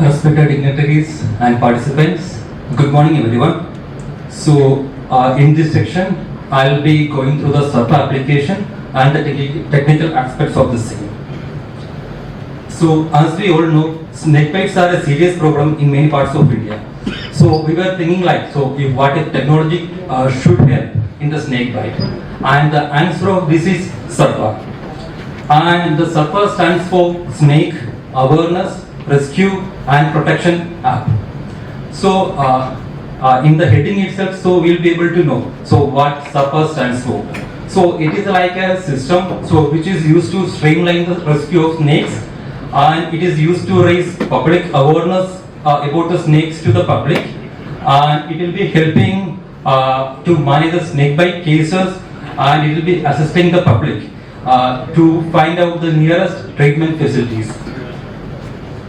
Respected dignitaries and participants, good morning everyone. So in this section, I'll be going through the SARPA application and the technical aspects of the same. So as we all know, snake bites are a serious problem in many parts of India. So we were thinking like, what if technology should help in the snake bite? And the answer of this is SARPA. And the SARPA stands for Snake Awareness, Rescue and Protection App. So in the heading itself, so we'll be able to know what SARPA stands for. So it is like a system which is used to streamline the rescue of snakes, and it is used to raise public awareness about the snakes to the public, and it will be helping to manage the snake bite cases, and it will be assisting the public to find out the nearest treatment facilities.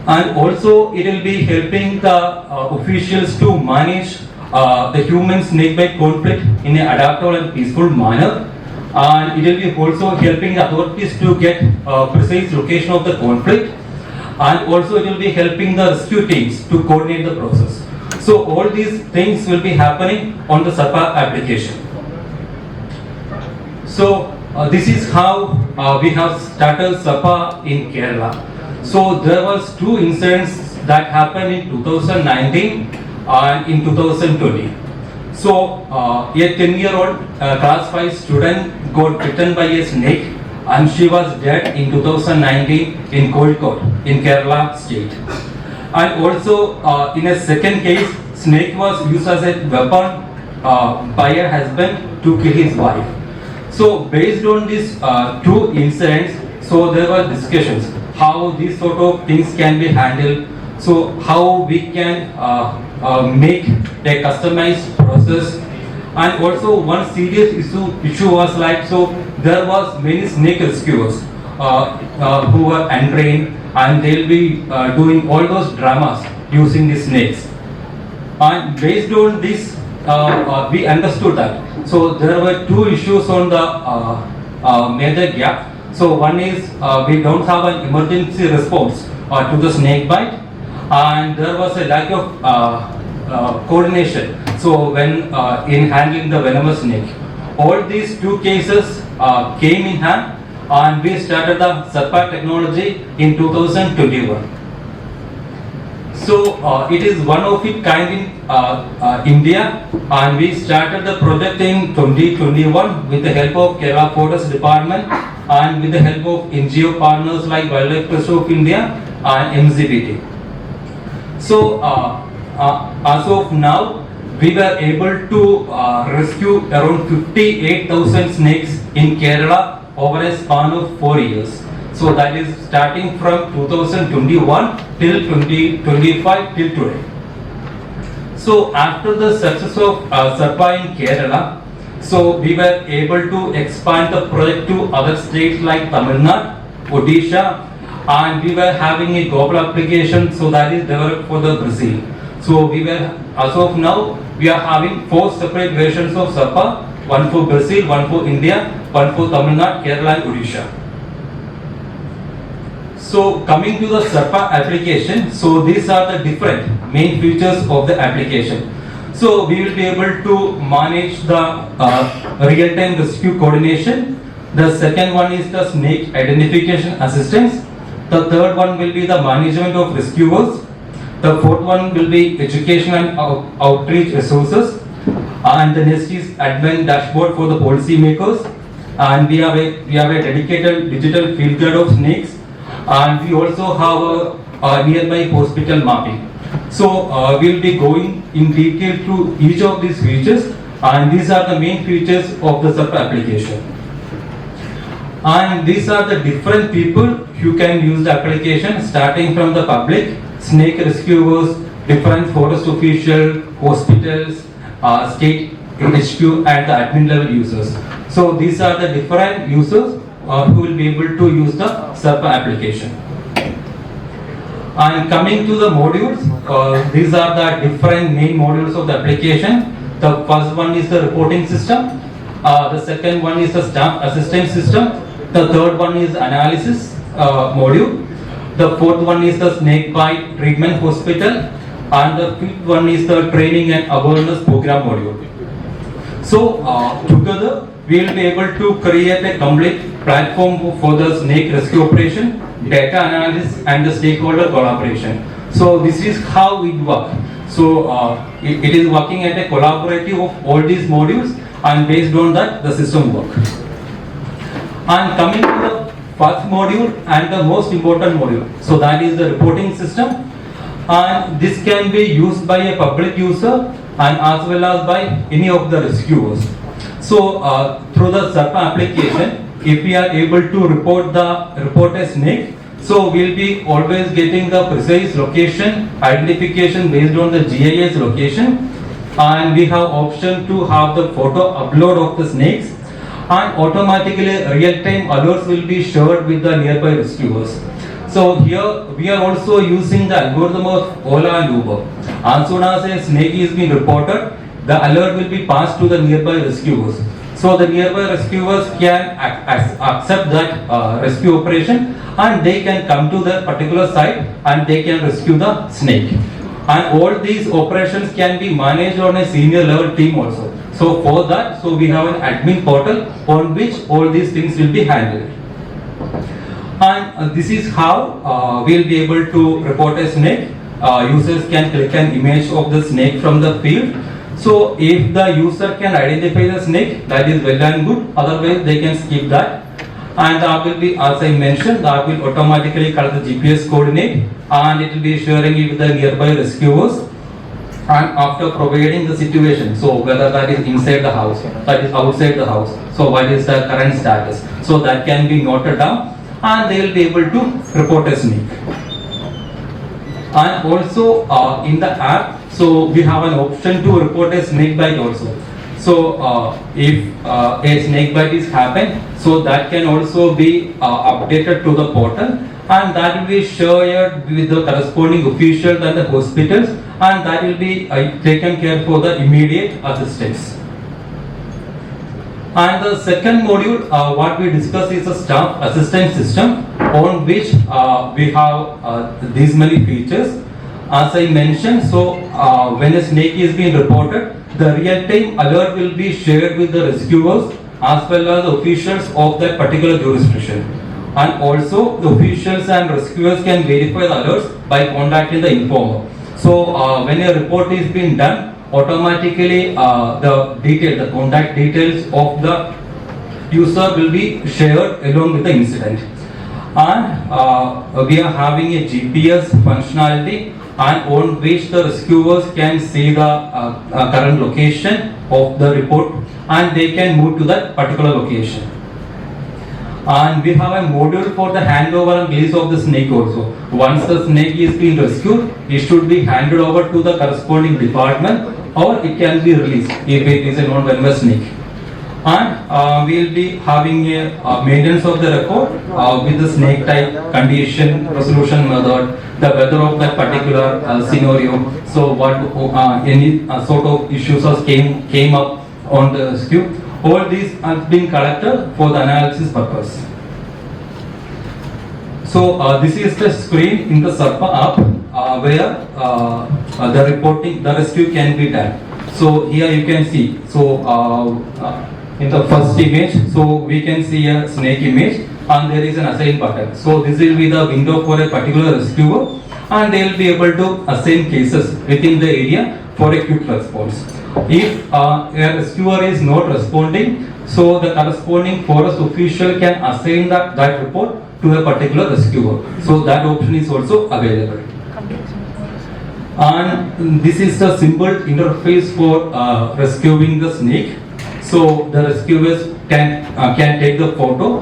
And also it will be helping the officials to manage the human snakebite conflict in an adaptable and peaceful manner, and it will be also helping the authorities to get precise location of the conflict, and also it will be helping the rescue teams to coordinate the process. So all these things will be happening on the SARPA application. So this is how we have started SARPA in Kerala. So there was two incidents that happened in 2019 and in 2020. So a 10-year-old class 5 student got bitten by a snake, and she was dead in 2019 in Kozhikode in Kerala state. And also in a second case, snake was used as a weapon by a husband to kill his wife. So based on these two incidents, so there were discussions how these sort of things can be handled, so how we can make a customized process. And also one serious issue was like, so there was many snake rescuers who were untrained, and they'll be doing all those dramas using the snakes. And based on this, we understood that so there were two issues on the major gap. So one is we don't have an emergency response to the snake bite, and there was a lack of coordination. So when in handling the venomous snake, all these two cases came in hand, and we started the SARPA technology in 2021. So it is one of its kind in India, and we started the project in 2021 with the help of Kerala Forest Department and with the help of NGO partners like Wildlife Trust of India and MCBT. So as of now, we were able to rescue around 58,000 snakes in Kerala over a span of 4 years. So that is starting from 2021 till 2025 till today. So after the success of SARPA in Kerala, so we were able to expand the project to other states like Tamil Nadu, Odisha, and we were having a global application, so that is developed for the Brazil. So we were, as of now, we are having 4 separate versions of SARPA, one for Brazil, one for India, one for Tamil Nadu, Kerala and Odisha. So coming to the SARPA application, so these are the different main features of the application. So we will be able to manage the real-time rescue coordination. The second one is the snake identification assistance. The third one will be the management of rescuers. The fourth one will be education and outreach resources. And the next is admin dashboard for the policy makers. And we have a dedicated digital field guide of snakes. And we also have a nearby hospital mapping. So we will be going in detail through each of these features, and these are the main features of the SARPA application. And these are the different people who can use the application, starting from the public, snake rescuers, different forest officials, hospitals, state HQ and the admin level users. So these are the different users who will be able to use the SARPA application. And coming to the modules, these are the different main modules of the application. The first one is the reporting system. The second one is the staff assistance system. The third one is analysis module. The fourth one is the snakebite treatment hospital, and the fifth one is the training and awareness program module. So together we will be able to create a complete platform for the snake rescue operation, data analysis and the stakeholder collaboration. So this is how it works. So it is working at a collaborative of all these modules, and based on that the system work. And coming to the first module and the most important module, so that is the reporting system, and this can be used by a public user and as well as by any of the rescuers. So through the SARPA application, if we are able to report a snake, so we'll be always getting the precise location identification based on the GIS location, and we have option to have the photo upload of the snakes, and automatically real-time alerts will be shared with the nearby rescuers. So here we are also using the algorithm of Ola and Uber. As soon as a snake is being reported, the alert will be passed to the nearby rescuers. So the nearby rescuers can accept that rescue operation, and they can come to the particular site and they can rescue the snake. And all these operations can be managed on a senior level team also. So for that, so we have an admin portal on which all these things will be handled. And this is how we will be able to report a snake. Users can click an image of the snake from the field. So if the user can identify the snake, that is well and good. Otherwise, they can skip that. And that will be, as I mentioned, that will automatically collect the GPS coordinate, and it will be sharing it with the nearby rescuers. And after providing the situation, so whether that is inside the house, that is outside the house, so what is the current status, so that can be noted down, and they will be able to report a snake. And also in the app, so we have an option to report a snake bite also. So if a snake bite is happened, so that can also be updated to the portal, and that will be shared with the corresponding officials and the hospitals, and that will be taken care for the immediate assistance. And the second module, what we discuss is a staff assistance system, on which we have these many features. As I mentioned, so when a snake is being reported, the real-time alert will be shared with the rescuers as well as the officials of that particular jurisdiction. And also the officials and rescuers can verify the alerts by contacting the informer. So when a report is being done, automatically the contact details of the user will be shared along with the incident. And we are having a GPS functionality, and on which the rescuers can see the current location of the report, and they can move to that particular location. And we have a module for the handover and release of the snake also. Once the snake is being rescued, it should be handed over to the corresponding department, or it can be released if it is a non-venomous snake. And we will be having a maintenance of the record with the snake type, condition, resolution method, the weather of that particular scenario. So what any sort of issues came up on the rescue. All these are being collected for the analysis purpose. So this is the screen in the SARPA app where the rescue can be done. So here you can see. So in the first image, so we can see a snake image, and there is an assign button. So this will be the window for a particular rescuer, and they will be able to assign cases within the area for a quick response. If a rescuer is not responding, so the corresponding forest official can assign that report to a particular rescuer. So that option is also available. And this is the simple interface for rescuing the snake. So the rescuers can take the photo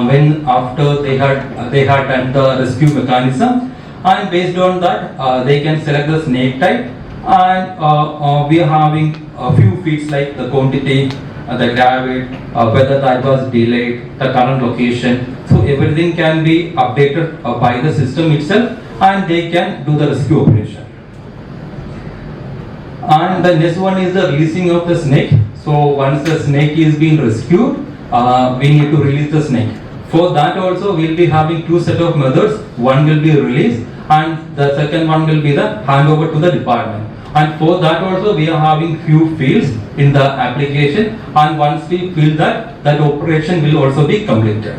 when after they had done the rescue mechanism, and based on that they can select the snake type, and we are having a few feeds like the quantity, the gravity, whether that was delayed, the current location. So everything can be updated by the system itself, and they can do the rescue operation. And the next one is the releasing of the snake. So once the snake is being rescued, we need to release the snake. For that also we will be having two set of methods. One will be release and the second one will be the handover to the department. And for that also we are having few fields in the application, and once we fill that, that operation will also be completed.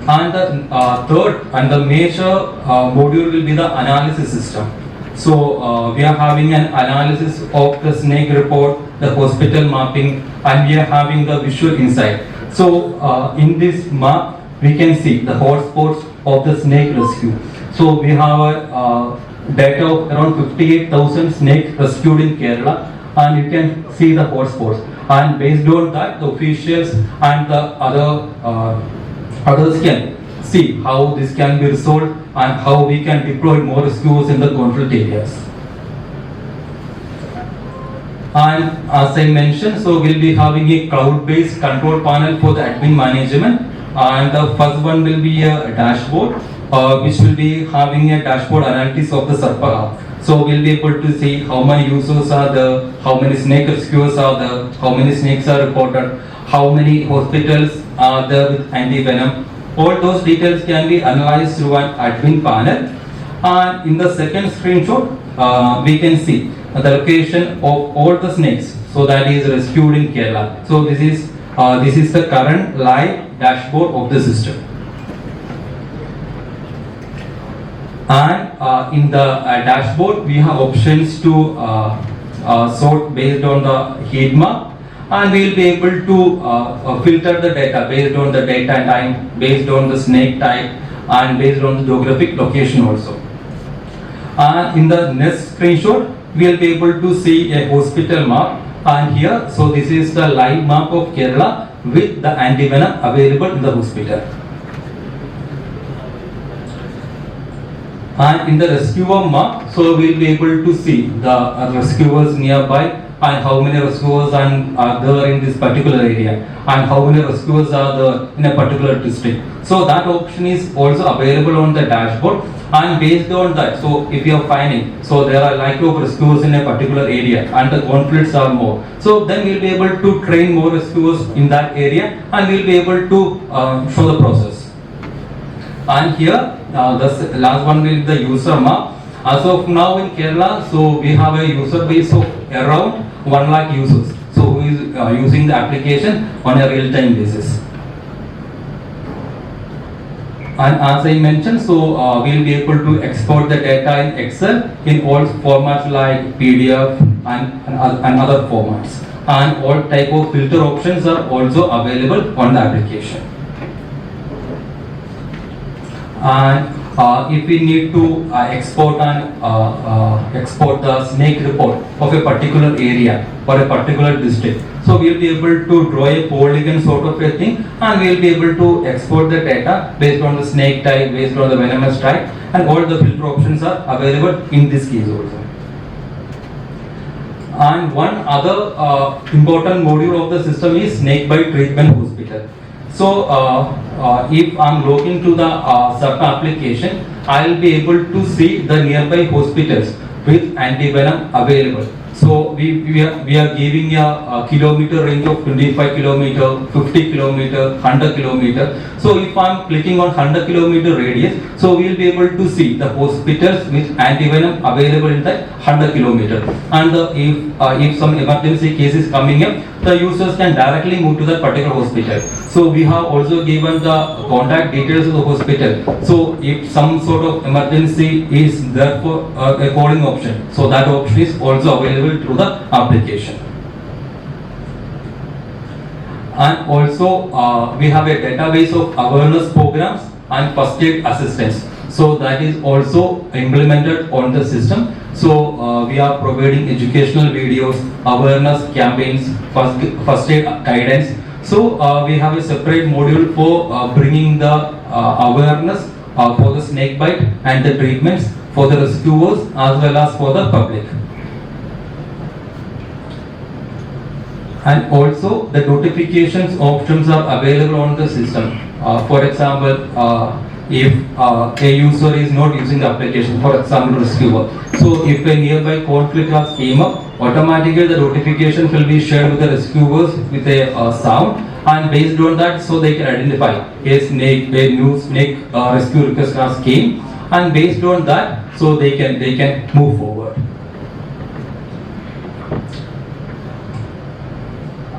And the third and the major module will be the analysis system. So we are having an analysis of the snake report, the hospital mapping, and we are having the visual insight. So in this map we can see the hotspots of the snake rescue. So we have a data of around 58,000 snakes rescued in Kerala, and you can see the hotspots. And based on that, the officials and the others can see how this can be resolved and how we can deploy more rescuers in the conflict areas. And as I mentioned, so we'll be having a cloud-based control panel for the admin management, and the first one will be a dashboard, which will be having a dashboard analytics of the SARPA. So we'll be able to see how many users are there, how many snake rescuers are there, how many snakes are reported, how many hospitals are there with anti-venom. All those details can be analyzed through an admin panel. And in the second screenshot, we can see the location of all the snakes. So that is rescued in Kerala. So this is the current live dashboard of the system. And in the dashboard we have options to sort based on the heat map, and we will be able to filter the data based on the data type, based on the snake type, and based on the geographic location also. And in the next screenshot we will be able to see a hospital map, and here, so this is the live map of Kerala with the antivenom available in the hospital. And in the rescuer map, so we will be able to see the rescuers nearby, and how many rescuers are there in this particular area, and how many rescuers are there in a particular district. So that option is also available on the dashboard, and based on that, so if you are finding, so there are lack of rescuers in a particular area and the conflicts are more, so then we will be able to train more rescuers in that area, and we will be able to show the process. And here the last one will be the user map. As of now in Kerala, so we have a user base of around 1 lakh users, so who is using the application on a real-time basis. And as I mentioned, so we will be able to export the data in Excel in all formats like PDF and other formats. And all type of filter options are also available on the application. And if we need to export the snake report of a particular area or a particular district, so we will be able to draw a polygon sort of a thing, and we will be able to export the data based on the snake type, based on the venomous type, and all the filter options are available in this case also. And one other important module of the system is snakebite treatment hospital. So if I am logging to the SARPA application, I will be able to see the nearby hospitals with antivenom available. So we are giving a kilometer range of 25 kilometer, 50 kilometer, 100 kilometer. So if I am clicking on 100 kilometer radius, so we will be able to see the hospitals with antivenom available in that 100 kilometer. And if some emergency case is coming up, the users can directly move to that particular hospital. So we have also given the contact details of the hospital. So if some sort of emergency is there for a calling option, so that option is also available through the application. And also we have a database of awareness programs and first aid assistance. So that is also implemented on the system. So we are providing educational videos, awareness campaigns, first aid guidance. So we have a separate module for bringing the awareness for the snake bite and the treatments for the rescuers as well as for the public. And also the notifications options are available on the system. For example, if a user is not using the application, for example rescuer, so if a nearby conflict has came up, automatically the notifications will be shared with the rescuers with a sound, and based on that, so they can identify a new snake rescue request has came, and based on that, so they can move forward.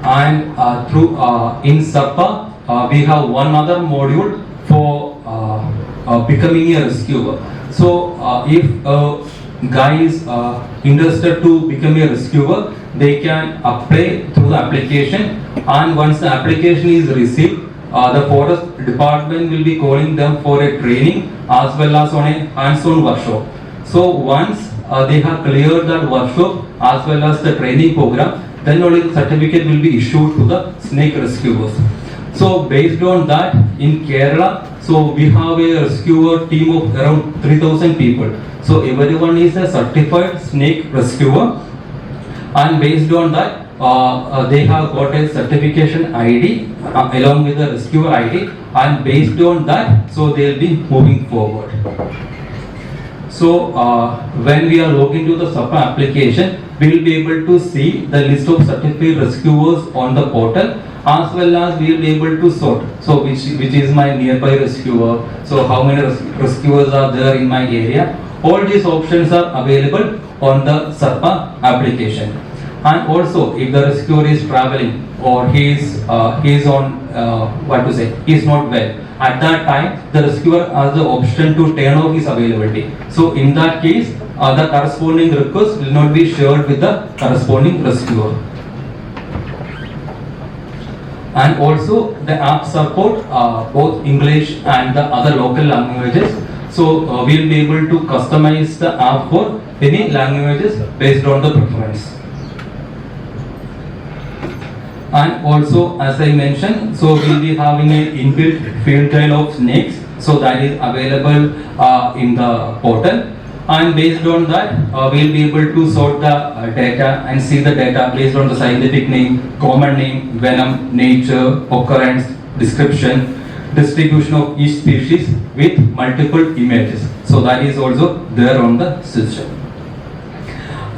And through in SARPA, we have one other module for becoming a rescuer. So if a guy is interested to become a rescuer, they can apply through the application, and once the application is received, the forest department will be calling them for a training as well as on a hands-on workshop. So once they have cleared that workshop as well as the training program, then only the certificate will be issued to the snake rescuers. So based on that, in Kerala, so we have a rescuer team of around 3,000 people. So everyone is a certified snake rescuer, and based on that, they have got a certification ID along with the rescuer ID, and based on that, so they will be moving forward. So when we are logging to the SARPA application, we will be able to see the list of certified rescuers on the portal, as well as we will be able to sort. So which is my nearby rescuer, so how many rescuers are there in my area. All these options are available on the SARPA application. And also, if the rescuer is traveling or he is on he is not well, at that time the rescuer has the option to turn off his availability. So in that case, the corresponding request will not be shared with the corresponding rescuer. And also the app support both English and the other local languages. So we will be able to customize the app for any languages based on the preference. And also, as I mentioned, so we will be having an inbuilt field trial of snakes, so that is available in the portal. And based on that, we will be able to sort the data and see the data based on the scientific name, common name, venom, nature, occurrence, description, distribution of each species with multiple images. So that is also there on the system.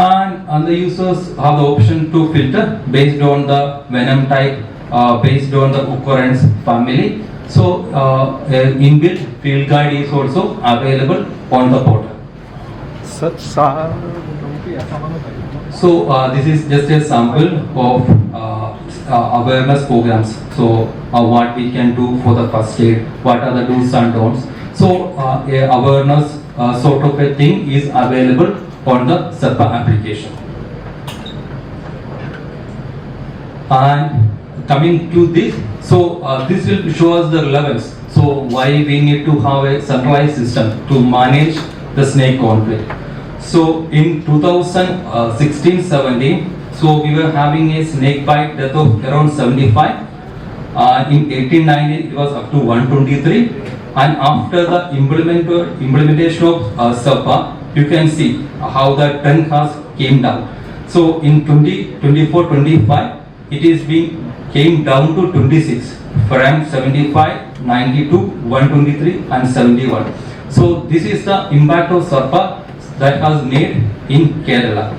And the users have the option to filter based on the venom type, based on the occurrence family. So inbuilt field guide is also available on the portal. So this is just a sample of awareness programs. So what we can do for the first aid, what are the do's and don'ts. So a awareness sort of a thing is available on the SARPA application. And coming to this, so this will show us the relevance. So why we need to have a centralized system to manage the snake conflict. So in 2016-17, so we were having a snake bite death of around 75. In 18-19 it was up to 123. And after the implementation of SARPA, you can see how the trend has came down. So in 2024-25, it is came down to 26 from 75, 92, 123 and 71. So this is the impact of SARPA that has made in Kerala.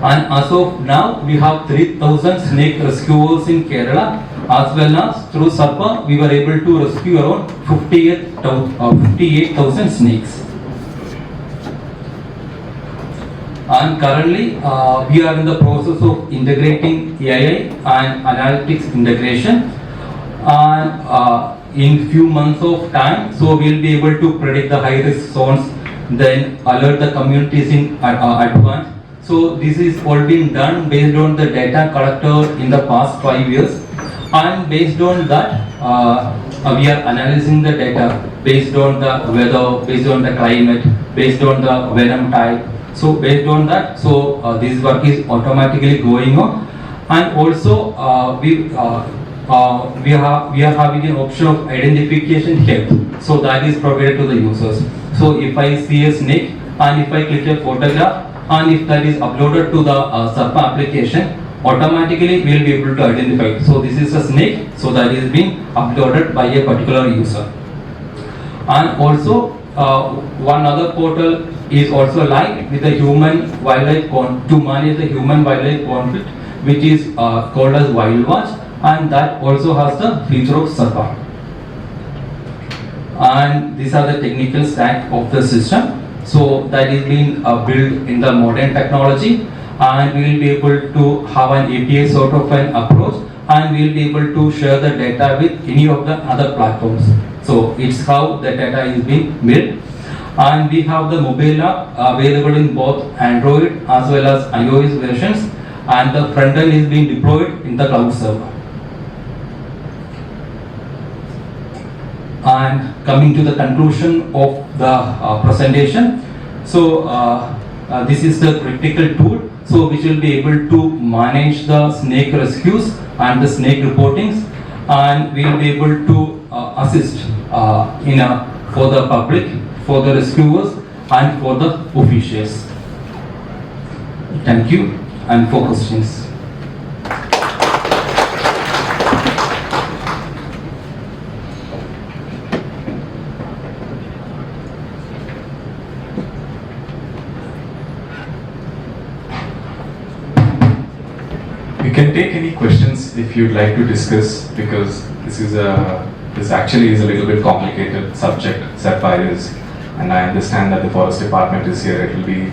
And as of now, we have 3,000 snake rescuers in Kerala, as well as through SARPA, we were able to rescue around 58,000 snakes. And currently, we are in the process of integrating AI and analytics integration. And in few months of time, so we will be able to predict the high-risk zones, then alert the communities in advance. So this is all been done based on the data collected in the past 5 years. And based on that, we are analyzing the data based on the weather, based on the climate, based on the venom type. So based on that, so this work is automatically going on. And also we are having an option of identification help. So that is provided to the users. So if I see a snake and if I click a photograph and if that is uploaded to the SARPA application, automatically we will be able to identify. So this is a snake, so that is being uploaded by a particular user. And also one other portal is also live with the human-wildlife to manage the human-wildlife conflict, which is called as Wild Watch. and that also has the feature of SARPA. And these are the technical stack of the system. So that is being built in the modern technology, and we will be able to have an API sort of an approach, and we will be able to share the data with any of the other platforms. So it's how the data is being built. And we have the mobile app available in both Android as well as iOS versions, and the front end is being deployed in the cloud server. And coming to the conclusion of the presentation, so this is the critical tool, so which will be able to manage the snake rescues and the snake reportings, and we will be able to assist for the public, for the rescuers, and for the officials. Thank you, and for questions. You can take any questions if you'd like to discuss, because this actually is a little bit complicated subject, SARPA is, and I understand that the forest department is here. It will be,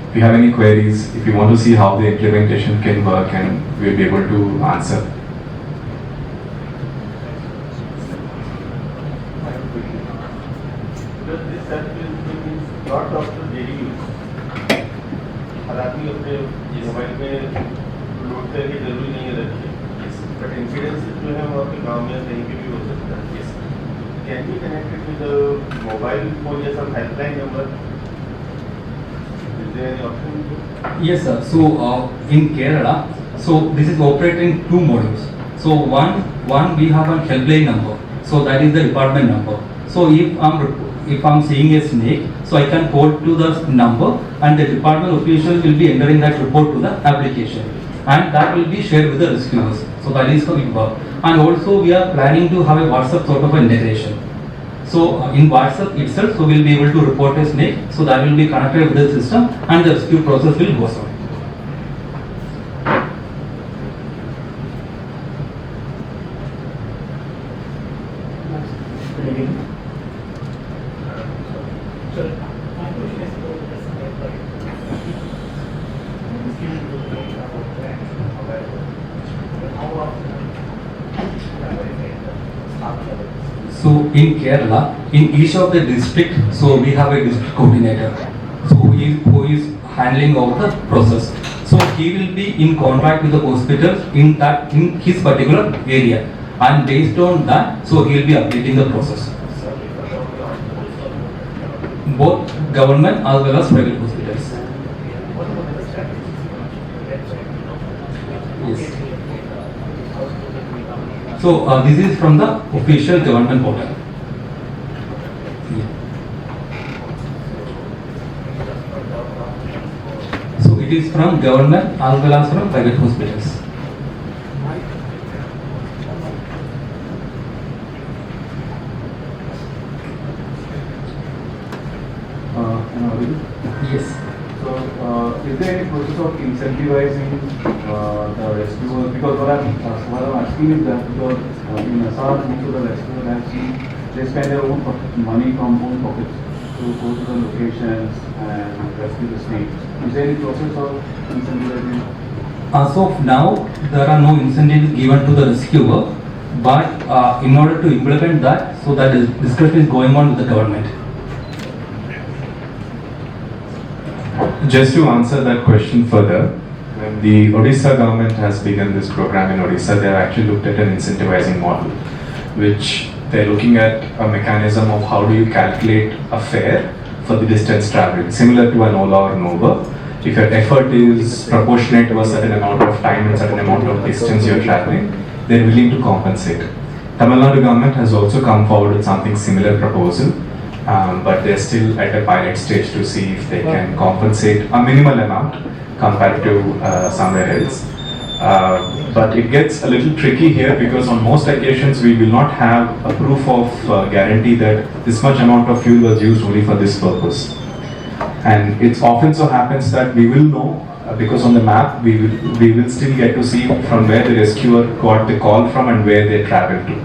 if you have any queries, if you want to see how the implementation can work, and we'll be able to answer. This service means lot of the daily use. हर आदमी अपने mobile में load करके जरूरी नहीं है रखिए, but incidence जो है वो आपके गांव में कहीं पे भी हो सकता है. Can be connected with the mobile phone या some helpline number? Is there any option? Yes, sir. So in Kerala, so this is operating two modules. So one we have a helpline number. So that is the department number. So if I'm seeing a snake, so I can call to the number, and the department official will be entering that report to the application, and that will be shared with the rescuers. So that is how it works. And also we are planning to have a WhatsApp sort of integration. So in WhatsApp itself, so we'll be able to report a snake. So that will be connected with the system, and the rescue process will go on. So in Kerala, in each of the district, so we have a district coordinator, so who is handling all the process. So he will be in contact with the hospitals in his particular area, and based on that, so he will be updating the process. Both government as well as private hospitals. Yes. So this is from the official government portal. So it is from government as well as from private hospitals. Yes. So, is there any process of incentivizing the rescuers? Because what I'm asking is that because in Assam, most of the rescuers have seen they spend their own money from own pockets to go to the locations and rescue the snakes. Is there any process of incentivizing? As of now, there are no incentives given to the rescuer, but in order to implement that, so that discussion is going on with the government. Just to answer that question further, when the Odisha government has begun this program in Odisha, they have actually looked at an incentivizing model, which they're looking at a mechanism of how do you calculate a fare for the distance traveled, similar to an Ola or an Uber. If your effort is proportionate to a certain amount of time and certain amount of distance you're traveling, they're willing to compensate. Tamil Nadu government has also come forward with something similar proposal. But they're still at a pilot stage to see if they can compensate a minimal amount compared to somewhere else. But it gets a little tricky here because on most occasions we will not have a proof of guarantee that this much amount of fuel was used only for this purpose. And it often so happens that we will know because on the map we will still get to see from where the rescuer got the call from and where they traveled to.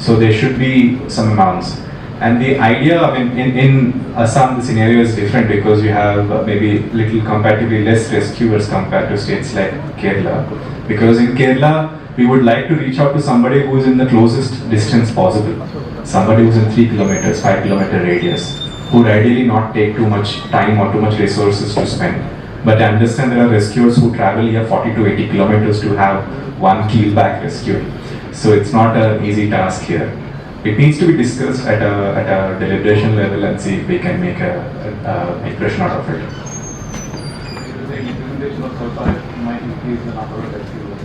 So there should be some amounts. And the idea, I mean, in Assam, the scenario is different because you have maybe little comparatively less rescuers compared to states like Kerala. Because in Kerala, we would like to reach out to somebody who is in the closest distance possible. Somebody who's in 3 kilometers, 5 kilometer radius, who would ideally not take too much time or too much resources to spend. But I understand there are rescuers who travel here 40 to 80 kilometers to have one keelback rescue. So it's not an easy task here. It needs to be discussed at a deliberation level and see if we can make a impression out of it. The implementation of SARPA might increase the number of rescuers.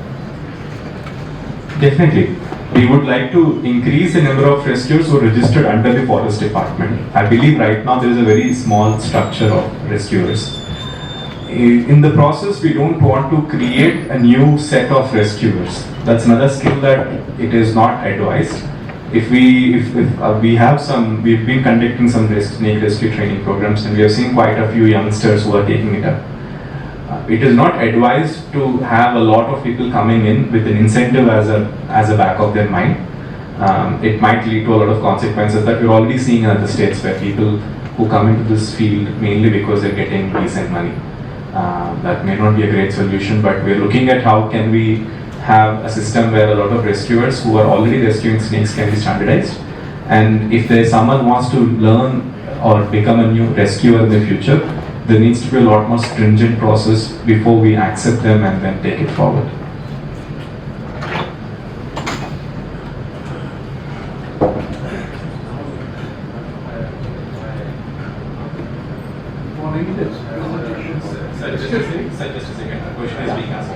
Definitely. We would like to increase the number of rescuers who are registered under the Forest Department. I believe right now there is a very small structure of rescuers. In the process, we don't want to create a new set of rescuers. That's another skill that it is not advised. If we have some, we've been conducting some snake rescue training programs, and we have seen quite a few youngsters who are taking it up. It is not advised to have a lot of people coming in with an incentive as a back of their mind. It might lead to a lot of consequences that we're already seeing in other states where people who come into this field mainly because they're getting decent money. That may not be a great solution, but we're looking at how can we have a system where a lot of rescuers who are already rescuing snakes can be standardized. And if there's someone who wants to learn or become a new rescuer in the future, there needs to be a lot more stringent process before we accept them and then take it forward. Sir, just a second. The question is being asked.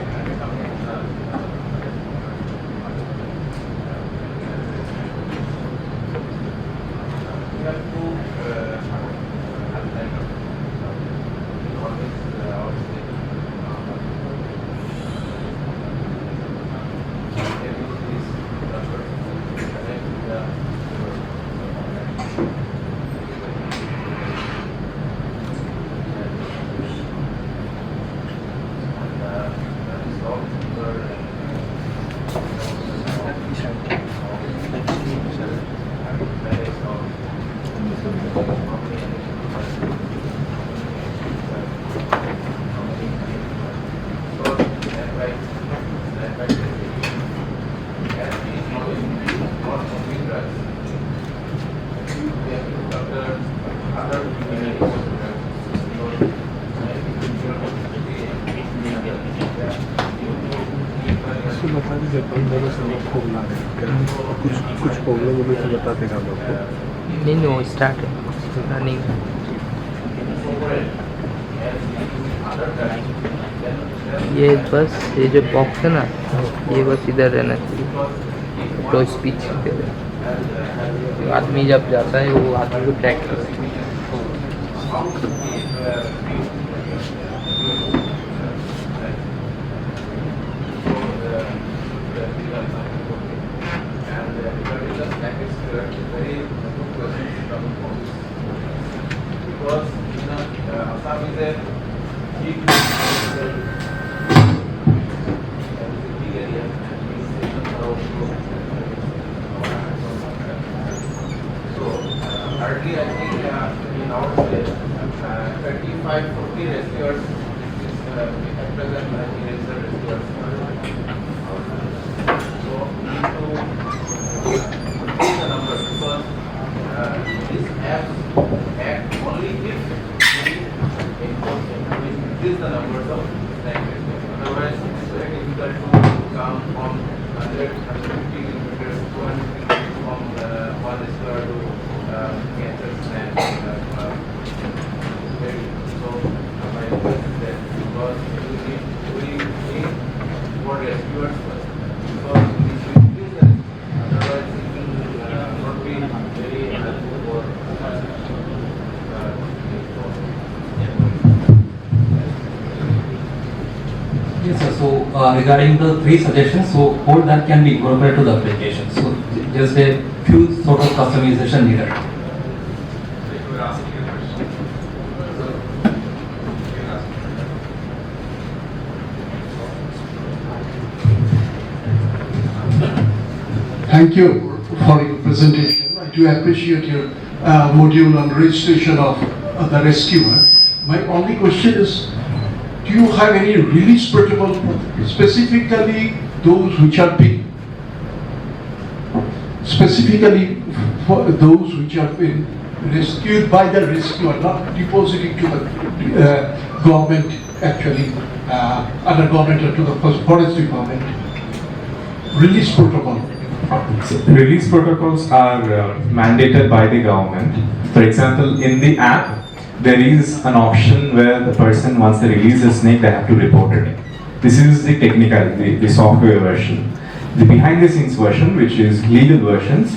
कुछ problem होने से बता देगा हम आपको। नहीं know start है running. ये बस ये जो बॉक्स है ना ये बस इधर रहना चाहिए तो स्पीच आदमी जब जाता है वो आदमी को ट्रैक करता है। Because Assam is a big area. So hardly I think in our state 35-40 rescuers is at present registered rescuers. So we need to increase the number because these apps act only if we increase the numbers of snake rescuers. Otherwise, it's very difficult to come from 150 kilometers, 200 kilometers from one rescuer to catch a snake. So, my request is that because we need more rescuers first. Because if we increase the otherwise it will not be very helpful for Yes, sir. So regarding the 3 suggestions, so all that can be incorporated to the application. So just a few sort of customization needed. Thank you for your presentation. I do appreciate your module on registration of the rescuer. My only question is, do you have any release protocol, specifically those which are been, specifically for those which have been rescued by the rescuer, not depositing to the government, actually, under government or to the forestry government? Release protocol. So, release protocols are mandated by the government. For example, in the app, there is an option where the person, once they release a snake, they have to report it. This is the technical, the software version. The behind the scenes version, which is legal versions,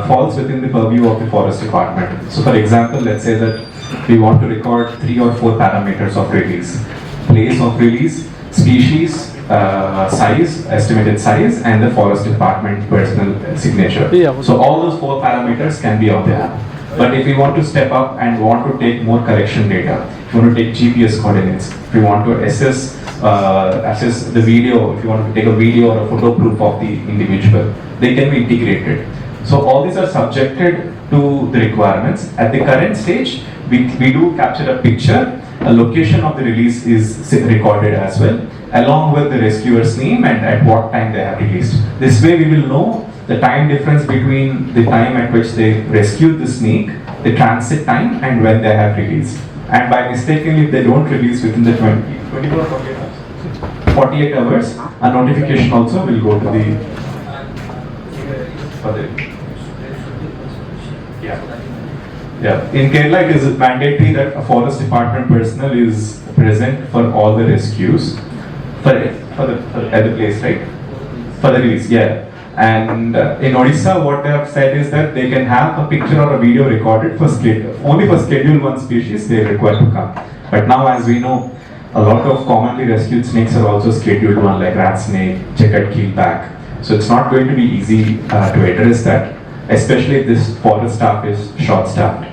falls within the purview of the forest department. So for example, let's say that we want to record 3 or 4 parameters of release. Place of release, species, size, estimated size, and the forest department personal signature. So all those 4 parameters can be on the app. But if we want to step up and want to take more correction data, if you want to take GPS coordinates, if you want to assess the video, if you want to take a video or a photo proof of the individual, they can be integrated. So all these are subjected to the requirements. At the current stage, we do capture a picture, a location of the release is recorded as well, along with the rescuer's name and at what time they have released. This way we will know the time difference between the time at which they rescued the snake, the transit time, and when they have released. And by mistakenly, if they don't release within the 24 or 48 hours, 48 hours, a notification also will go to the In Kerala, it is mandatory that a forest department personnel is present for all the rescues for the place, right? For the release, yeah. And in Odisha, what they have said is that they can have a picture or a video recorded for only for Schedule 1 species they are required to come. But now, as we know, a lot of commonly rescued snakes are also Scheduled 1, like rat snake, checkered keelback. So it's not going to be easy to address that, especially if this forest staff is short-staffed.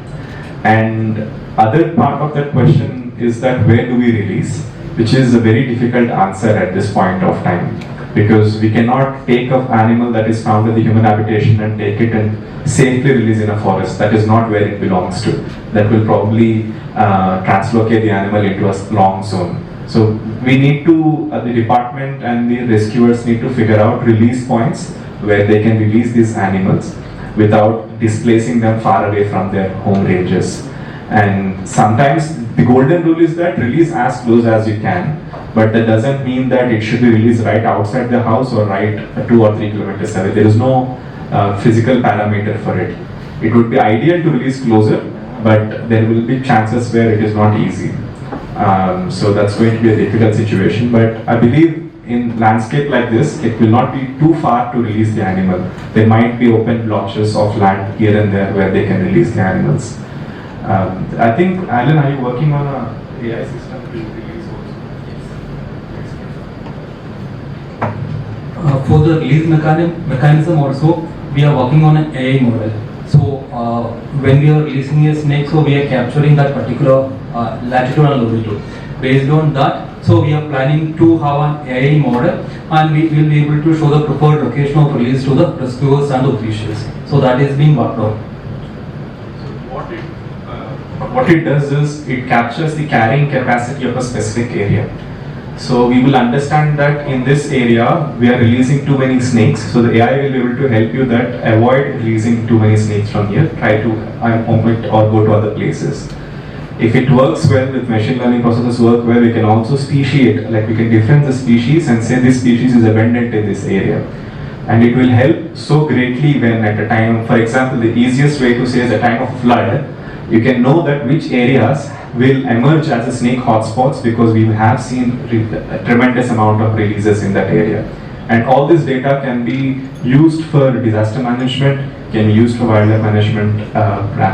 And other part of that question is that where do we release, which is a very difficult answer at this point of time. Because we cannot take an animal that is found in the human habitation and take it and safely release in a forest. That is not where it belongs to. That will probably translocate the animal into a long zone. So we need to, the department and the rescuers need to figure out release points where they can release these animals without displacing them far away from their home ranges. And sometimes the golden rule is that release as close as you can. But that doesn't mean that it should be released right outside the house or right 2 or 3 kilometers away. There is no physical parameter for it. It would be ideal to release closer, but there will be chances where it is not easy. So that's going to be a difficult situation. But I believe in landscape like this, it will not be too far to release the animal. There might be open blotches of land here and there where they can release the animals. I think, Alan, are you working on an AI system to release also? For the release mechanism also, we are working on an AI model. So when we are releasing a snake, so we are capturing that particular latitude and longitude. Based on that, so we are planning to have an AI model, and we will be able to show the preferred location of release to the rescuers and the officials. So that is being worked on. What it does is it captures the carrying capacity of a specific area. So we will understand that in this area we are releasing too many snakes. So the AI will be able to help you that avoid releasing too many snakes from here. Try to omit or go to other places. If it works well, with machine learning processes work well, we can also speciate, like we can difference the species and say this species is abundant in this area. And it will help so greatly when at a time, for example, the easiest way to say is a time of flood, you can know that which areas will emerge as a snake hotspots because we have seen a tremendous amount of releases in that area. And all this data can be used for disaster management, can be used for wildlife management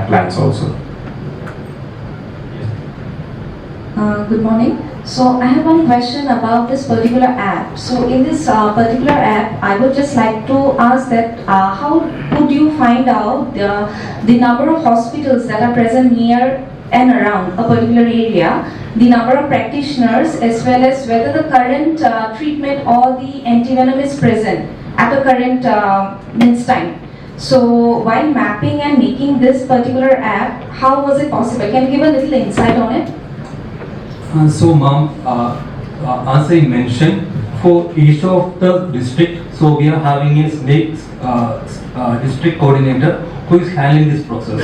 plans also. Good morning. So I have one question about this particular app. So in this particular app, I would just like to ask that how could you find out the number of hospitals that are present near and around a particular area, the number of practitioners, as well as whether the current treatment or the antivenom is present at the current means time. So while mapping and making this particular app, how was it possible? Can you give a little insight on it? So ma'am, as I mentioned, for each of the district, so we are having a district coordinator who is handling this process.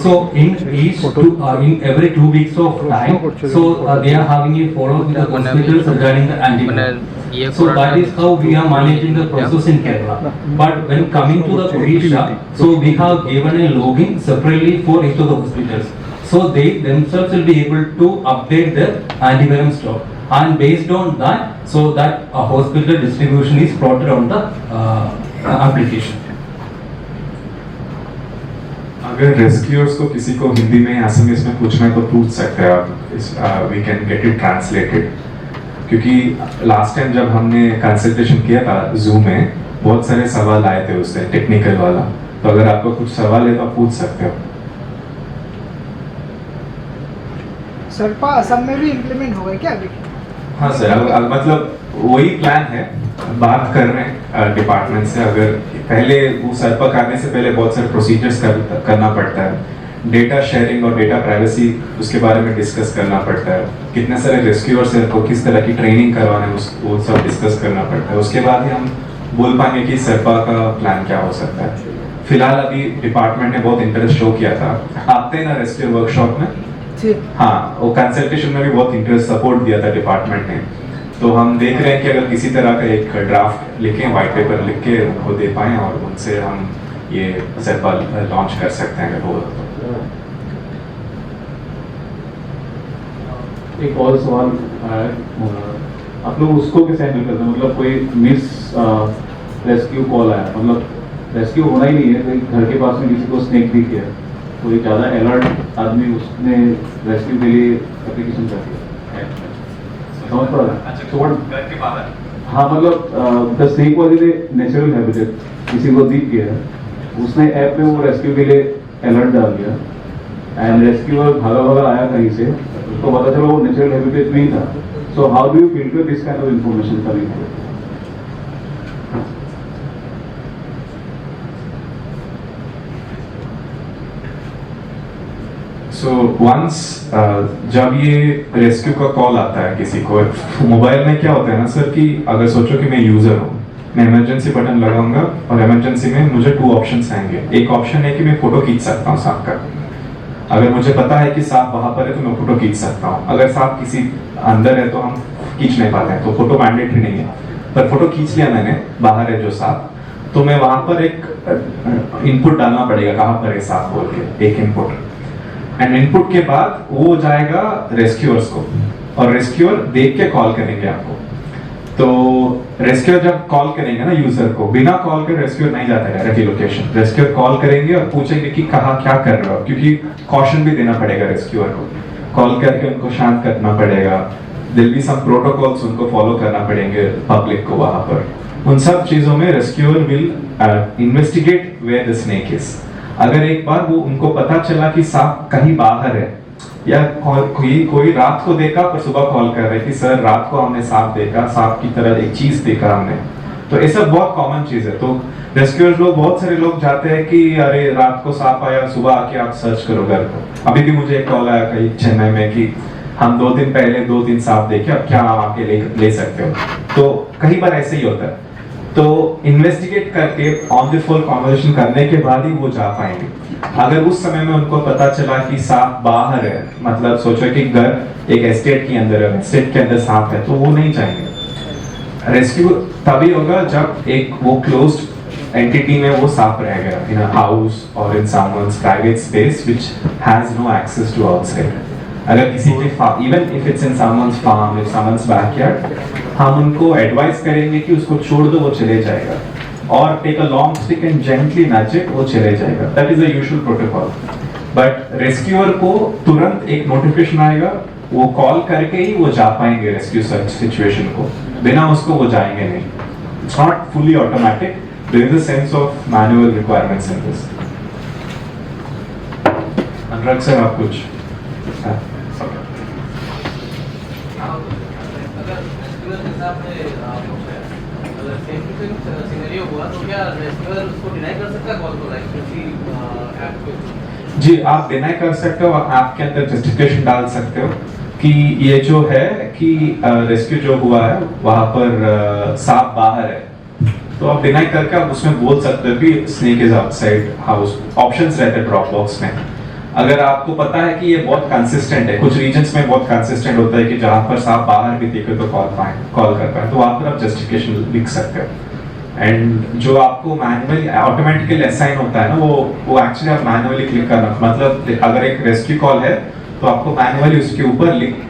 So in in every 2 weeks of time, so they are having a follow-up with the hospitals regarding the antivenom. So that is how we are managing the process in Kerala. But when coming to the Odisha, so we have given a login separately for each of the hospitals. So they themselves will be able to update their antivenom stock. And based on that, so that a hospital distribution is plotted on the application. अगर rescuers को किसी को हिंदी में Assamese में पूछना है तो पूछ सकते हैं आप. We can get it translated, क्योंकि लास्ट टाइम जब हमने कंसल्टेशन किया था जूम में, बहुत सारे सवाल आए थे उससे टेक्निकल वाला. तो अगर आपको कुछ सवाल है तो आप पूछ सकते हो. सर्पा असम में भी इम्प्लीमेंट होगा क्या अभी? हाँ सर, मतलब वही प्लान है. बात कर रहे हैं डिपार्टमेंट से. अगर पहले वो सर्पा करने से पहले बहुत सारे प्रोसीजर्स करना पड़ता है. डेटा शेयरिंग और डेटा प्राइवेसी उसके बारे में डिस्कस करना पड़ता है. कितने सारे रेस्क्यूअर्स हैं को किस तरह की ट्रेनिंग करवाने वो सब डिस्कस करना पड़ता है. उसके बाद ही हम बोल पाएंगे कि सर्पा का प्लान क्या हो सकता है. फिलहाल अभी डिपार्टमेंट ने बहुत इंटरेस्ट शो किया था. आते हैं ना रेस्क्यू वर्कशॉप में. हाँ, वो कंसल्टेशन में भी बहुत इंटरेस्ट सपोर्ट दिया था डिपार्टमेंट ने. तो हम देख रहे हैं कि अगर किसी तरह का एक ड्राफ्ट लिखें, व्हाइट पेपर लिख के उनको दे पाएं और उनसे हम ये सर्पा लॉन्च कर सकते हैं अगर हो तो. एक और सवाल है, आप लोग उसको कैसे हैंडल करते हैं? मतलब कोई मिस रेस्क्यू कॉल आया, मतलब रेस्क्यू होना ही नहीं है, कोई घर के पास में किसी को स्नेक दिख गया, कोई ज़्यादा अलर्ट आदमी उसने रेस्क्यू के लिए एप्लीकेशन कर दिया, समझ पा रहा है? हाँ, मतलब the snake was in a natural habitat, किसी को दिख गया, उसने ऐप में वो रेस्क्यू के लिए अलर्ट डाल दिया एंड रेस्क्यूअर भागा आया कहीं से, उसको पता चला वो नेचुरल हैबिटेट नहीं था. So how do you filter this kind of information coming? So once जब ये रेस्क्यू का कॉल आता है किसी को, मोबाइल में क्या होता है ना सर कि अगर सोचो कि मैं यूजर हूँ, मैं इमरजेंसी बटन लगाऊंगा और इमरजेंसी में मुझे 2 ऑप्शंस आएंगे. एक ऑप्शन है कि मैं फोटो खींच सकता हूँ सांप का. अगर मुझे पता है कि सांप वहां पर है तो मैं फोटो खींच सकता हूँ. अगर सांप किसी अंदर है तो हम खींच नहीं पाते हैं, तो फोटो मैंडेटरी नहीं है. पर फोटो खींच लिया मैंने, बाहर है जो सांप, तो मैं वहां पर एक इनपुट डालना पड़ेगा कहाँ पर है सांप बोल के, एक इनपुट. एंड इनपुट के बाद वो जाएगा रेस्क्यूअर्स को और रेस्क्यूअर देख के कॉल करेंगे आपको. तो रेस्क्यूअर जब कॉल करेंगे ना यूजर को, बिना कॉल के रेस्क्यूअर नहीं जाता है डायरेक्टली लोकेशन. रेस्क्यूअर कॉल करेंगे और पूछेंगे कि कहाँ क्या कर रहे हो, क्योंकि कॉशन भी देना पड़ेगा रेस्क्यूअर को. कॉल करके उनको शांत करना पड़ेगा. देयर बी सम प्रोटोकॉल्स उनको फॉलो करना पड़ेंगे पब्लिक को वहां पर. उन सब चीजों में rescuer will investigate where the snake is. अगर एक बार वो उनको पता चला कि सांप कहीं बाहर है, या कोई रात को देखा पर सुबह कॉल कर रहे कि सर रात को हमने सांप देखा, सांप की तरह एक चीज देखा हमने, तो ये सब बहुत कॉमन चीज है. तो रेस्क्यूअर्स लोग, बहुत सारे लोग जाते हैं कि अरे रात को सांप आया, सुबह आके आप सर्च करो घर को. अभी भी मुझे एक कॉल आया कहीं चेन्नई में कि हम 2 दिन पहले 2-3 सांप देखे, अब क्या आप आके ले सकते हो. तो कई बार ऐसे ही होता है. तो इन्वेस्टिगेट करके ऑन द फॉल कॉन्वर्सेशन करने के बाद ही वो जा पाएंगे. अगर उस समय में उनको पता चला कि सांप बाहर है, मतलब सोचो कि घर एक एस्टेट के अंदर है, एस्टेट के अंदर सांप है, तो वो नहीं जाएंगे. रेस्क्यू तभी होगा जब एक वो क्लोज्ड एंटिटी में वो सांप रहेगा, इन अ हाउस और in someone's private space which has no access to outside. अगर किसी के even if it's in someone's farm, if someone's backyard, हम उनको एडवाइस करेंगे कि उसको छोड़ दो, वो चले जाएगा. और take a long stick and gently nudge it, वो चले जाएगा. That is a usual protocol. But rescuer को तुरंत एक नोटिफिकेशन आएगा, वो कॉल करके ही वो जा पाएंगे रेस्क्यू सर्च सिचुएशन को. बिना उसको वो जाएंगे नहीं. It's not fully automatic. There is a sense of manual requirements in this. Anurag sir, आप कुछ सिनेरियो हुआ तो क्या रेस्क्यूअर उसको डिनाई कर सकता है कॉल को, लाइक किसी ऐप पे? जी, आप डिनाई कर सकते हो, आप के अंदर जस्टिफिकेशन डाल सकते हो कि ये जो है कि रेस्क्यू जो हुआ है वहां पर सांप बाहर है, तो आप डिनाई करके आप उसमें बोल सकते हो कि snake is outside house. Options रहते हैं ड्रॉप बॉक्स में। अगर आपको पता है कि ये बहुत कंसिस्टेंट है, कुछ रीजन्स में बहुत कंसिस्टेंट होता है कि जहां पर सांप बाहर भी दिखे तो कॉल कर पाए, तो वहां पर आप जस्टिफिकेशन लिख सकते हो। एंड जो आपको मैनुअली ऑटोमेटिकली असाइन होता है ना, वो एक्चुअली आप मैनुअली क्लिक करना, मतलब अगर एक रेस्क्यू कॉल है तो आपको मैनुअली उसके ऊपर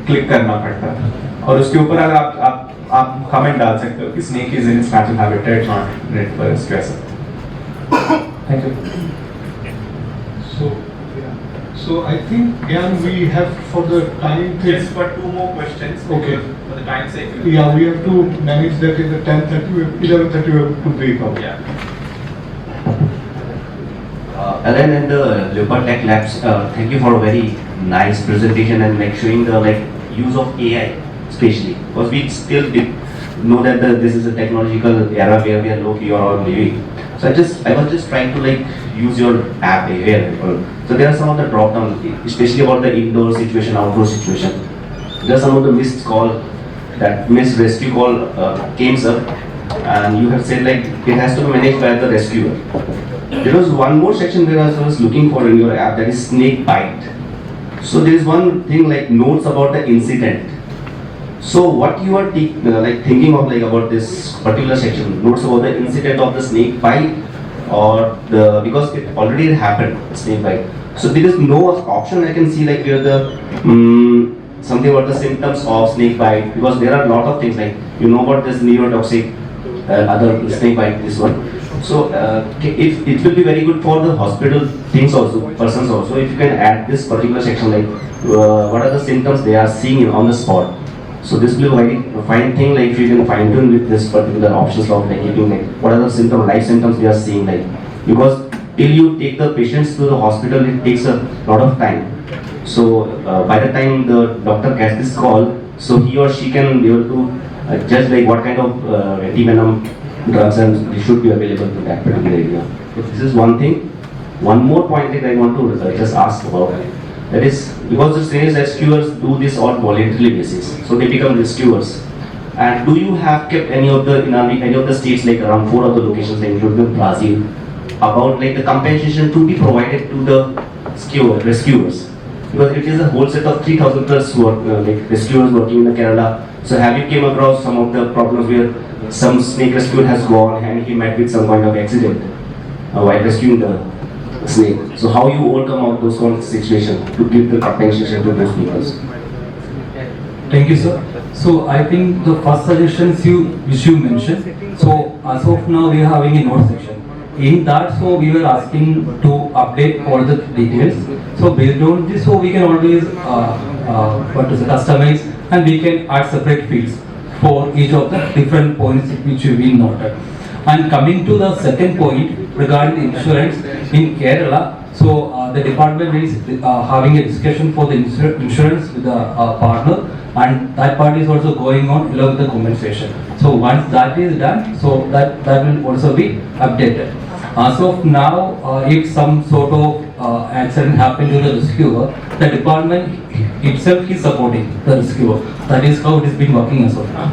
क्लिक करना पड़ता है, और उसके ऊपर अगर आप कमेंट डाल सकते हो कि snake is in its natural habitat, not ready for rescue ऐसा। Thank you. So I think, Gyan, we have for the time. Yes, for two more questions. Okay. For the time sake. Yeah, we have to manage that in the 10:30, 11:30 we have to break out. Yeah. Alan and the Leopard Tech Labs, thank you for a very nice presentation and like showing the use of AI, especially because we still know that this is a technological era where we are all living. So I was just trying to use your app here. So there are some of the drop down, especially about the indoor situation, outdoor situation. There are some of the missed call, that missed rescue call came up, and you have said it has to be managed by the rescuer. There was one more section where I was looking for in your app, that is snakebite. So there is one thing like notes about the incident. So what you are thinking of about this particular section, notes about the incident of the snake bite, or because it already happened, snake bite. So there is no option I can see where the something about the symptoms of snake bite, because there are a lot of things about this neurotoxic, other snake bite, this one. So if it will be very good for the hospital persons also, if you can add this particular section, what are the symptoms they are seeing on the spot. So this will be a fine thing, if you can fine tune with this particular options of keeping what are the symptoms, life symptoms they are seeing, because till you take the patients to the hospital, it takes a lot of time. So by the time the doctor gets this call, so he or she can be able to judge what kind of anti-venom drugs and they should be available to that particular area. So this is one thing. One more point that I want to just ask about. That is, because the snake rescuers do this on voluntary basis, so they become rescuers. And do you have kept any of the states, around 4 of the locations, including Brazil, about the compensation to be provided to the rescuers? Because it is a whole set of 3,000 plus rescuers working in the Kerala. So have you came across some of the problems where some snake rescuer has gone and he met with some kind of accident while rescuing the snake? So how you overcome all those kind of situations to give the compensation to those people? Thank you, sir. So I think the first suggestions which you mentioned, so as of now we are having a note section. In that, so we were asking to update all the details. So based on this, so we can always customize, and we can add separate fields for each of the different points which we noted. And coming to the second point regarding the insurance in Kerala, so the department is having a discussion for the insurance with the partner, and that part is also going on along with the compensation. So once that is done, so that will also be updated. As of now, if some sort of accident happened to the rescuer, the department itself is supporting the rescuer. That is how it is been working as of now.